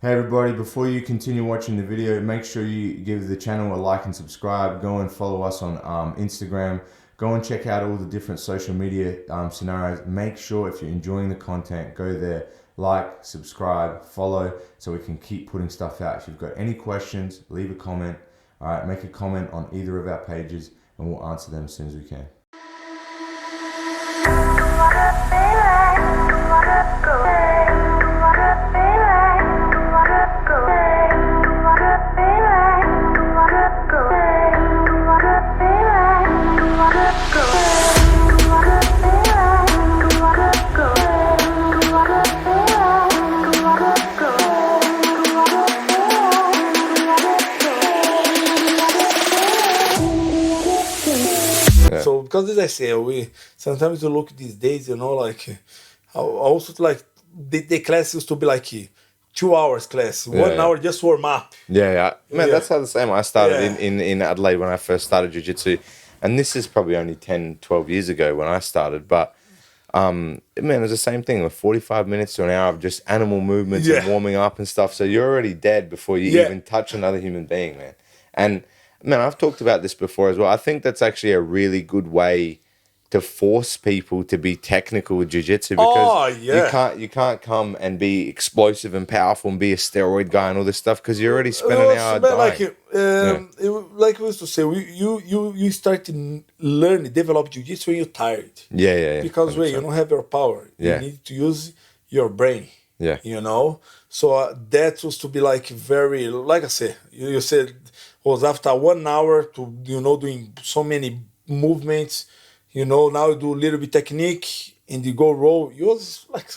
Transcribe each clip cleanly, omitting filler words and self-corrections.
Hey everybody, before you continue watching the video, make sure you give the channel a like and subscribe. Go and follow us on Instagram. Go and check out all the different social media scenarios. Make sure if you're enjoying the content, go there, like, subscribe, follow, so we can keep putting stuff out. If you've got any questions, leave a comment. All right, make a comment on either of our pages and we'll answer them as soon as we can. So because as I say, we sometimes you look these days, you know, like also like the class used to be like 2 hours class, 1 hour just warm up. Man, that's how the same. I started in Adelaide when I first started jiu-jitsu, and this is probably only 10, 12 years ago when I started, but man, it was the same thing with 45 minutes to an hour of just animal movements and warming up and stuff. So you're already dead before you even touch another human being, man. And man, I've talked about this before as well. I think that's actually a really good way to force people to be technical with jiu-jitsu, because you can't come and be explosive and powerful and be a steroid guy and all this stuff, because you already spent an hour dying. Like we used to say, you start to learn, develop jiu-jitsu when you're tired. Because you don't have your power. You need to use your brain. You know? So that was to be like very, like I said, you said, was after 1 hour to, you know, doing so many movements, you know, now you do a little bit technique and you go roll. You was like,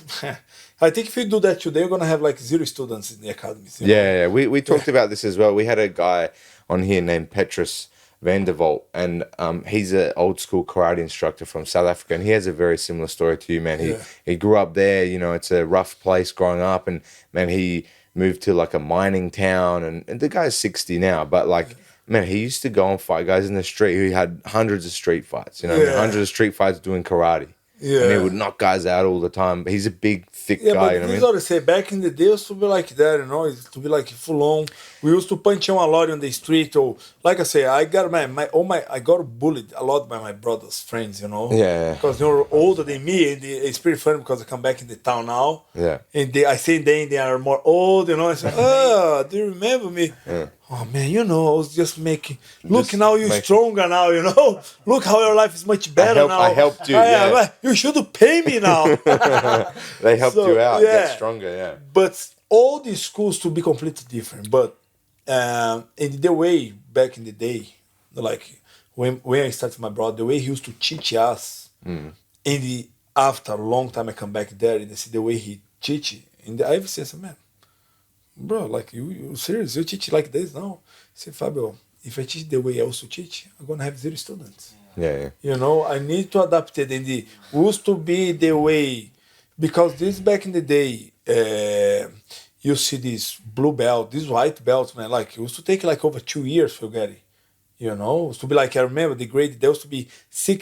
I think if you do that today, you're going to have like 0 students in the academies. We talked about this as well. We had a guy on here named Petrus Vandervolt, and he's an old school karate instructor from South Africa, and he has a very similar story to you, man. He grew up there, you know, it's a rough place growing up, and man, he moved to like a mining town, and the guy's 60 now, but like, man, he used to go and fight guys in the street. He had hundreds of street fights, you know, hundreds of street fights doing karate. And he would knock guys out all the time. But he's a big, thick guy, but you know what I mean? What I say, back in the day, it used to be like that, you know, it used to be like full on. We used to punch him a lot on the street, or like I say, I got I got bullied a lot by my brother's friends, you know. Because they were older than me, and it's pretty funny because I come back in the town now. And I say they are more old, you know. I say, do you remember me? Oh man, you know, I was just making. Look, now you're stronger now, you know. Look how your life is much better now. I helped you. You should pay me now. They helped you out, get stronger. But all these schools to be completely different. But in the way back in the day, like when I started my brother, the way he used to teach us, after a long time I come back there and I see the way he teach, and I say, man, bro, like you serious? You teach like this now? I say, Fabio, if I teach the way I also teach, I'm gonna have 0 students. You know, I need to adapt it. And it used to be the way, because this back in the day, you see this blue belt, this white belt, man, like it used to take like over 2 years for get it. You know, it used to be like, I remember the grade, there used to be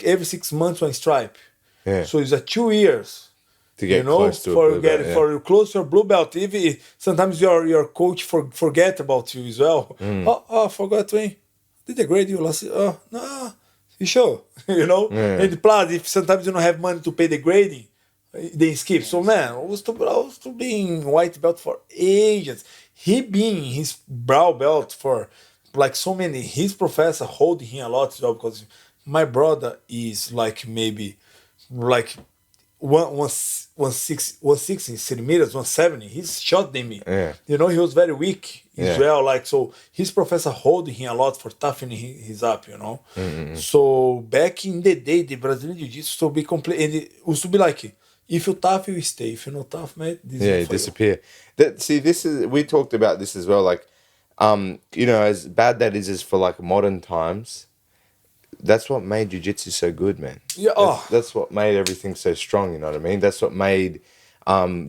every 6 months one stripe. So it's 2 years. To get close to a blue belt, for you close to a blue belt. If sometimes your coach forget about you as well. I forgot when did they grade you last year? No, you sure? You know. And plus, if sometimes you don't have money to pay the grading, they skip. So man, I was to being white belt for ages. He being his brown belt for like so many. His professor holding him a lot, because my brother is like maybe like 160 centimeters, 170. He's short than me. You know, he was very weak as well. Like, so his professor holding him a lot for toughening his up, you know. So back in the day, the Brazilian Jiu-Jitsu used to be complete, and it used to be like, if you're tough, you stay. If you're not tough, mate, you disappear. We talked about this as well. Like, you know, as bad that is for like modern times, that's what made jiu-jitsu so good, man. That's what made everything so strong, you know what I mean? That's what made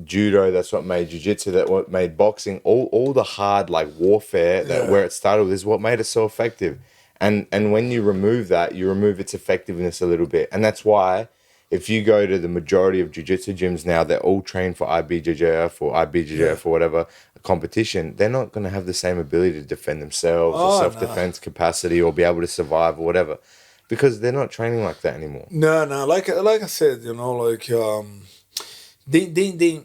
judo, that's what made jiu-jitsu, that's what made boxing, all the hard like warfare where it started with is what made it so effective. And when you remove that, you remove its effectiveness a little bit. And that's why if you go to the majority of jiu-jitsu gyms now, they're all trained for IBJJF or IBJJF or whatever competition. They're not going to have the same ability to defend themselves or self-defense capacity or be able to survive or whatever, because they're not training like that anymore. No, like I said, you know, like they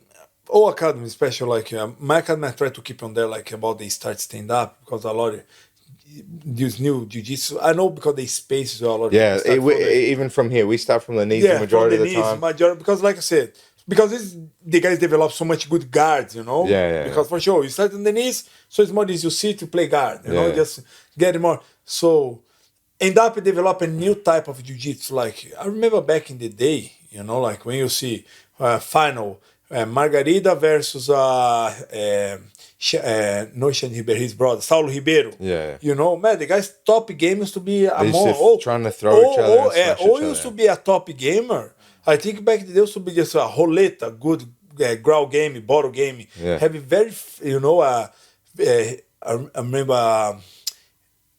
all academies, especially like my academy, I try to keep on there like about they start stand up, because a lot of these new jiu-jitsu, I know, because they space a lot. Even from here, we start from the knees the majority of the time. Because like I said, because the guys develop so much good guards, you know. Because for sure, you start on the knees, so it's more easy you sit to play guard, you know, just get more. So end up develop a new type of jiu-jitsu. Like I remember back in the day, you know, like when you see final Margarida versus Noishan Ribeiro, his brother, Saulo Ribeiro. You know, man, the guy's top game used to be trying to throw each other. Used to be a top gamer. I think back then used to be just a roleta, good ground game, bottle game. Have very, you know, I remember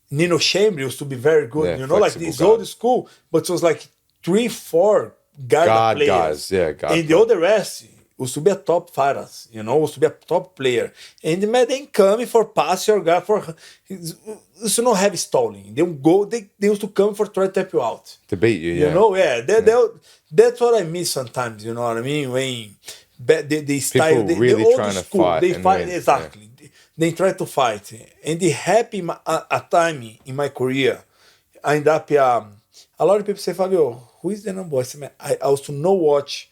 Nino Chamber used to be very good. You know, like this old school, but it was like 3-4 guard players. Guard and the other rest used to be a top fighters, you know, used to be a top player. And the man then come for pass your guy for used to not have stalling. They go, they used to come for try to tap you out. To beat you, You know, that's what I miss sometimes, you know what I mean? When the style, people really the trying school, to fight. They fight, win. exactly. They try to fight. And the happy a time in my career, I end up, a lot of people say, Fabio, who is the number one? I say, man, I also know watch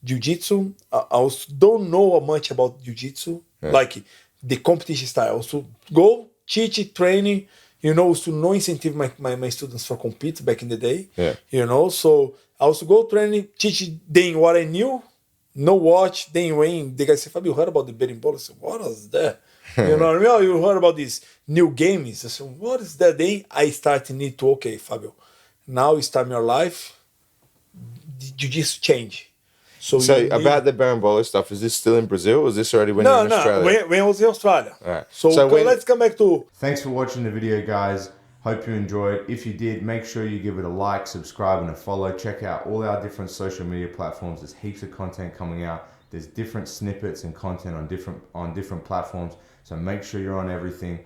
jiu-jitsu. I also don't know much about jiu-jitsu, like the competition style. I also go teach training, you know, to no incentive my students for compete back in the day. You know, so I also go training, teach them what I knew, no watch, then when the guy say, Fabio, you heard about the betting ball? I said, what was that? You know what I mean? Oh, you heard about these new games? I said, what is that? Then I start to need to, okay, Fabio, now it's time in your life, jiu-jitsu change. So about the berimbolo stuff, is this still in Brazil, or is this already when you're in Australia? When I was in Australia. All right. So let's come back to... Thanks for watching the video, guys. Hope you enjoyed. If you did, make sure you give it a like, subscribe, and a follow. Check out all our different social media platforms. There's heaps of content coming out. There's different snippets and content on different platforms. So make sure you're on everything.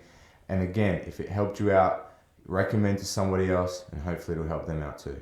And again, if it helped you out, recommend to somebody else, and hopefully it'll help them out too.